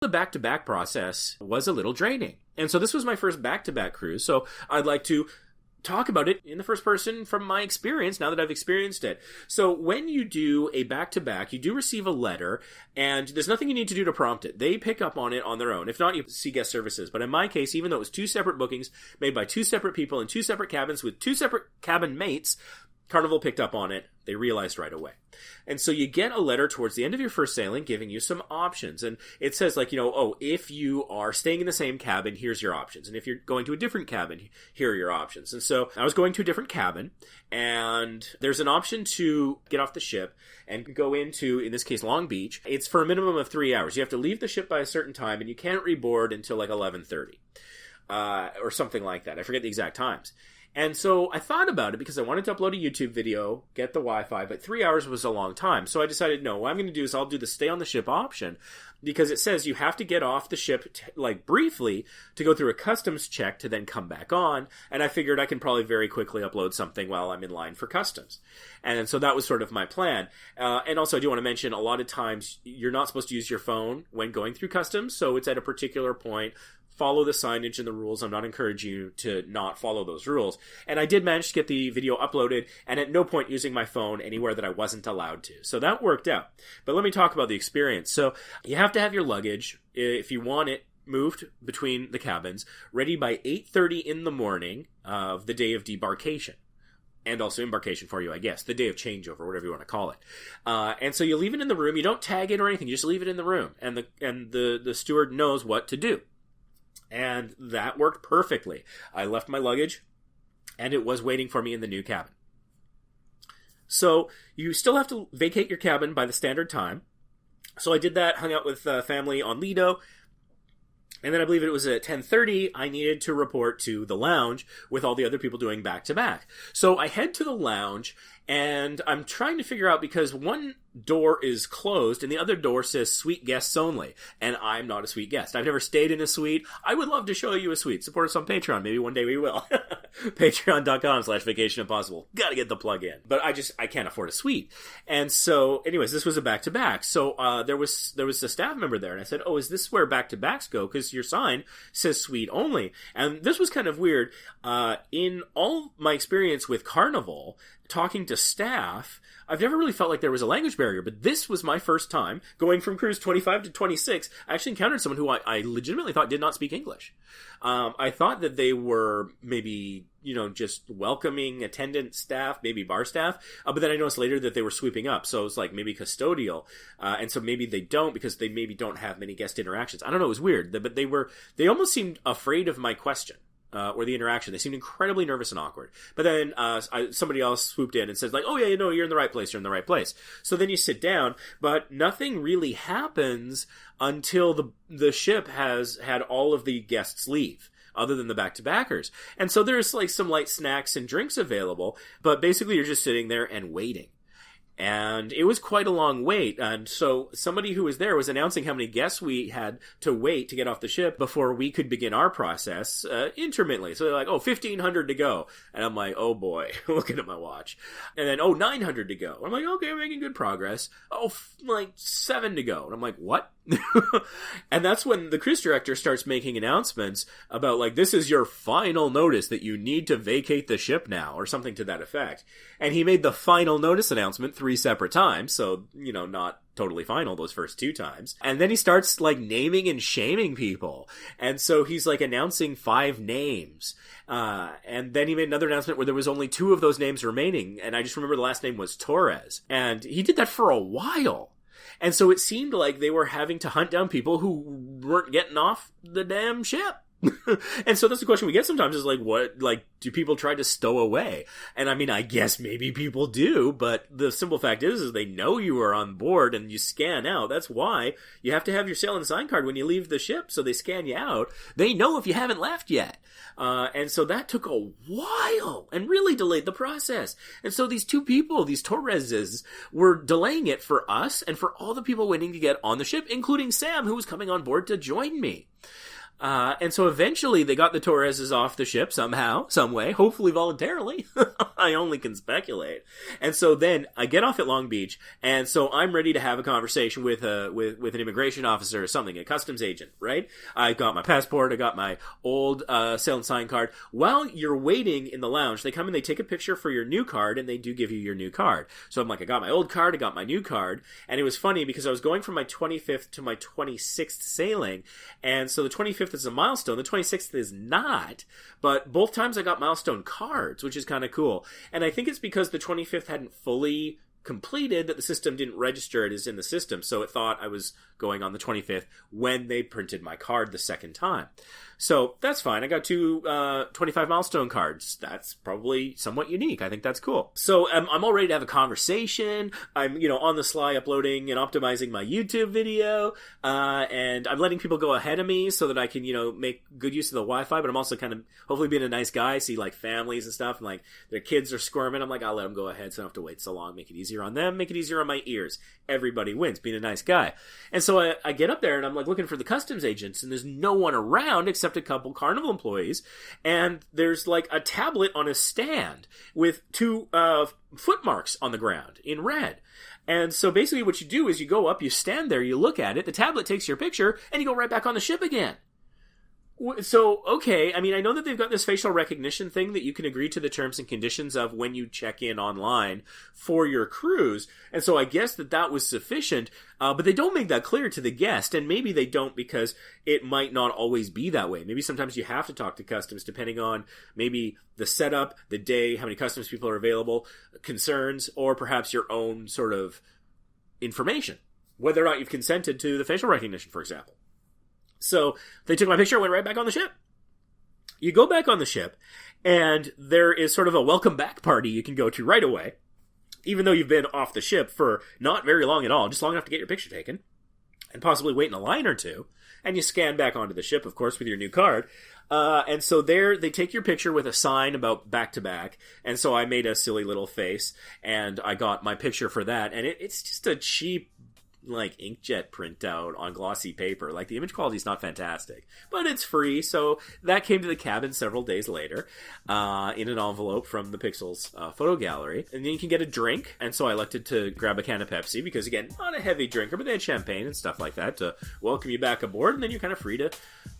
The back-to-back process was a little draining. And so this was my first back-to-back cruise, so I'd like to talk about it in the first person from my experience now that I've experienced it. So when you do a back-to-back, you do receive a letter, and there's nothing you need to do to prompt it. They pick up on it on their own. If not, you see guest services. But in my case, even though it was 2 separate bookings made by 2 separate people in 2 separate cabins with 2 separate cabin mates, Carnival picked up on it. They realized right away. And so you get a letter towards the end of your first sailing giving you some options. And it says if you are staying in the same cabin, here's your options. And if you're going to a different cabin, here are your options. And so I was going to a different cabin, and there's an option to get off the ship and go into, in this case, Long Beach. It's for a minimum of 3 hours. You have to leave the ship by a certain time, and you can't reboard until like 11:30 or something like that. I forget the exact times. And so I thought about it because I wanted to upload a YouTube video, get the Wi-Fi, but 3 hours was a long time. So I decided, no, what I'm going to do is I'll do the stay on the ship option, because it says you have to get off the ship, briefly, to go through a customs check to then come back on. And I figured I can probably very quickly upload something while I'm in line for customs. And so that was sort of my plan. And also I do want to mention, a lot of times you're not supposed to use your phone when going through customs. So it's at a particular point. Follow the signage and the rules. I'm not encouraging you to not follow those rules. And I did manage to get the video uploaded, and at no point using my phone anywhere that I wasn't allowed to. So that worked out. But let me talk about the experience. So you have to have your luggage, if you want it, moved between the cabins, ready by 8:30 in the morning of the day of debarkation. And also embarkation for you, I guess. The day of changeover, whatever you want to call it. And so you leave it in the room. You don't tag it or anything. You just leave it in the room. And the steward knows what to do. And that worked perfectly. I left my luggage, and it was waiting for me in the new cabin. So you still have to vacate your cabin by the standard time. So I did that, hung out with family on Lido, and then I believe it was at 10:30, I needed to report to the lounge with all the other people doing back-to-back. So I head to the lounge, and I'm trying to figure out, because one door is closed and the other door says suite guests only, and I'm not a suite guest. I've never stayed in a suite. I would love to show you a suite. Support us on Patreon. Maybe one day we will. Patreon.com/vacationimpossible. Gotta get the plug in. But I can't afford a suite. And so, anyways, this was a back-to-back. So there was a staff member there, and I said, oh, is this where back-to-backs go? Because your sign says suite only. And this was kind of weird. In all my experience with Carnival, talking to staff, I've never really felt like there was a language barrier, but this was my first time going from cruise 25 to 26. I actually encountered someone who I legitimately thought did not speak English. I thought that they were maybe, just welcoming attendant staff, maybe bar staff, but then I noticed later that they were sweeping up, so it was like maybe custodial, and so maybe they don't, because they maybe don't have many guest interactions. I don't know, it was weird, but they almost seemed afraid of my question. Or the interaction. They seemed incredibly nervous and awkward. But then somebody else swooped in and said, oh yeah, you're in the right place, you're in the right place. So then you sit down, but nothing really happens until the ship has had all of the guests leave, other than the back-to-backers. And so there's some light snacks and drinks available, but basically you're just sitting there and waiting. And it was quite a long wait. And so somebody who was there was announcing how many guests we had to wait to get off the ship before we could begin our process intermittently. So they're like, 1,500 to go. And I'm like, oh boy, looking at my watch. And then, 900 to go. I'm like, okay, we're making good progress. 7 to go. And I'm like, what? And that's when the cruise director starts making announcements about this is your final notice that you need to vacate the ship now, or something to that effect. And he made the final notice announcement 3 separate times, so not totally final those first 2 times. And then he starts naming and shaming people, and so he's announcing 5 names, and then he made another announcement where there was only 2 of those names remaining, and I just remember the last name was Torres, and he did that for a while. And so it seemed like they were having to hunt down people who weren't getting off the damn ship. And so that's the question we get sometimes is what, do people try to stow away? And I mean, I guess maybe people do, but the simple fact is they know you are on board and you scan out. That's why you have to have your sail and sign card when you leave the ship, so they scan you out. They know if you haven't left yet. And so that took a while and really delayed the process. And so these 2 people, these Torreses, were delaying it for us and for all the people waiting to get on the ship, including Sam, who was coming on board to join me. And so eventually they got the Torreses off the ship somehow, some way, hopefully voluntarily. I only can speculate. And so then I get off at Long Beach, and so I'm ready to have a conversation with an immigration officer or something, a customs agent, right? I got my passport, I got my old sail and sign card. While you're waiting in the lounge, they come and they take a picture for your new card, and they do give you your new card. So I'm like, I got my old card, I got my new card, and it was funny because I was going from my 25th to my 26th sailing, and so the 25th is a milestone, the 26th is not, but both times I got milestone cards, which is kind of cool. And I think it's because the 25th hadn't fully completed that the system didn't register it as in the system, so it thought I was going on the 25th when they printed my card the second time. So that's fine. I got two 25 milestone cards. That's probably somewhat unique. I think that's cool. So I'm all ready to have a conversation. I'm, on the sly uploading and optimizing my YouTube video, and I'm letting people go ahead of me so that I can, make good use of the Wi-Fi, but I'm also kind of hopefully being a nice guy, see like families and stuff, and like their kids are squirming. I'm like, I'll let them go ahead so I don't have to wait so long, make it easier on them, make it easier on my ears. Everybody wins, being a nice guy. And so I get up there and I'm like looking for the customs agents, and there's no one around except a couple Carnival employees, and there's like a tablet on a stand with two footmarks on the ground in red. And so basically what you do is you go up, you stand there, you look at it, the tablet takes your picture, and you go right back on the ship again. So, okay, I mean, I know that they've got this facial recognition thing that you can agree to the terms and conditions of when you check in online for your cruise, and so I guess that was sufficient, but they don't make that clear to the guest, and maybe they don't because it might not always be that way. Maybe sometimes you have to talk to customs depending on maybe the setup, the day, how many customs people are available, concerns, or perhaps your own sort of information, whether or not you've consented to the facial recognition, for example. So they took my picture, went right back on the ship. You go back on the ship, and there is sort of a welcome back party you can go to right away, even though you've been off the ship for not very long at all, just long enough to get your picture taken, and possibly wait in a line or two, and you scan back onto the ship, of course, with your new card. And so there, they take your picture with a sign about back-to-back, and so I made a silly little face, and I got my picture for that, and it's just a cheap like inkjet printout on glossy paper. Like the image quality is not fantastic, but it's free. So that came to the cabin several days later, in an envelope from the Pixels photo gallery. And then you can get a drink. And so I elected to grab a can of Pepsi because again, not a heavy drinker, but they had champagne and stuff like that to welcome you back aboard. And then you're kind of free to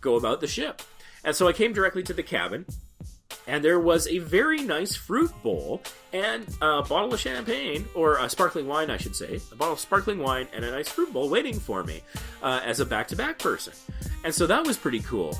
go about the ship. And so I came directly to the cabin, and there was a very nice fruit bowl and a bottle of champagne, or a sparkling wine, I should say. A bottle of sparkling wine and a nice fruit bowl waiting for me as a back-to-back person. And so that was pretty cool.